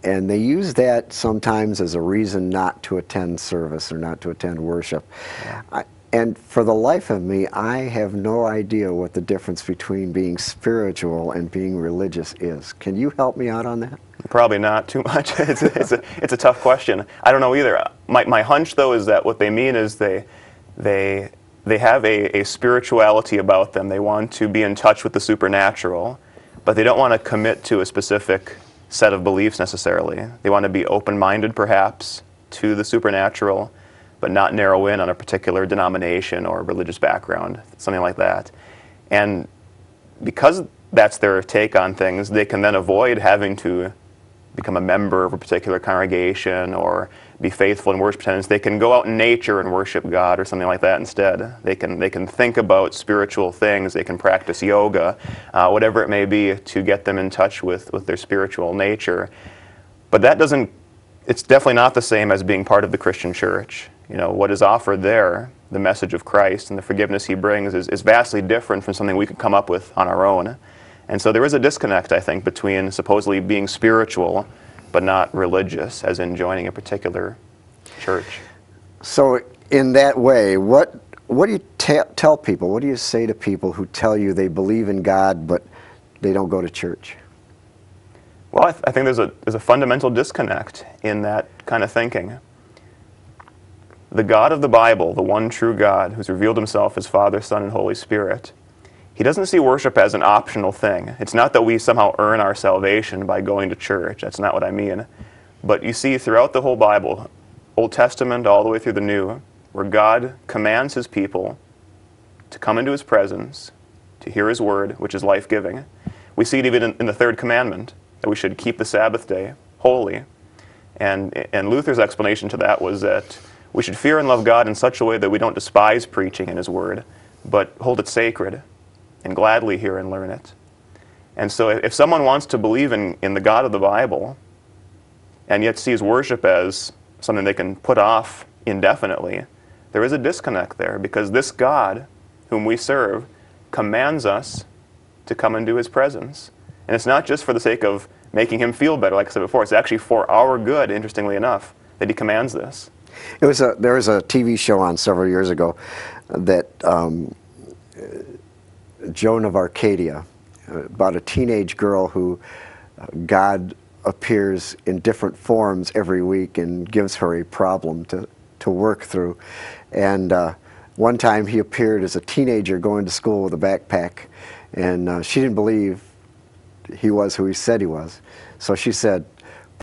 And they use that sometimes as a reason not to attend service or not to attend worship. Yeah. And for the life of me, I have no idea what the difference between being spiritual and being religious is. Can you help me out on that? Probably not too much. It's a tough question. I don't know either. My hunch, though, is that what they mean is they have a spirituality about them. They want to be in touch with the supernatural, but they don't want to commit to a specific set of beliefs necessarily. They want to be open-minded, perhaps, to the supernatural, but not narrow in on a particular denomination or religious background, something like that. And because that's their take on things, they can then avoid having to become a member of a particular congregation or be faithful in worship attendance. They can go out in nature and worship God or something like that instead. They can think about spiritual things. They can practice yoga, whatever it may be, to get them in touch with their spiritual nature. But that doesn't, it's definitely not the same as being part of the Christian church. You know, what is offered there, the message of Christ and the forgiveness he brings, is vastly different from something we could come up with on our own. And so there is a disconnect, I think, between supposedly being spiritual but not religious, as in joining a particular church. So in that way, what do you tell people? What do you say to people who tell you they believe in God but they don't go to church? Well, I think there's a fundamental disconnect in that kind of thinking. The God of the Bible, the one true God who's revealed himself as Father, Son, and Holy Spirit, he doesn't see worship as an optional thing. It's not that we somehow earn our salvation by going to church. That's not what I mean. But you see throughout the whole Bible, Old Testament all the way through the New, where God commands his people to come into his presence, to hear his word, which is life-giving. We see it even in the third commandment, that we should keep the Sabbath day holy. And Luther's explanation to that was that we should fear and love God in such a way that we don't despise preaching in his word, but hold it sacred and gladly hear and learn it. And so if someone wants to believe in the God of the Bible and yet sees worship as something they can put off indefinitely, there is a disconnect there, because this God whom we serve commands us to come into his presence. And it's not just for the sake of making him feel better, like I said before. It's actually for our good, interestingly enough, that he commands this. There was a TV show on several years ago that Joan of Arcadia, about a teenage girl who God appears in different forms every week and gives her a problem to work through. And one time he appeared as a teenager going to school with a backpack, and she didn't believe he was who he said he was. So she said,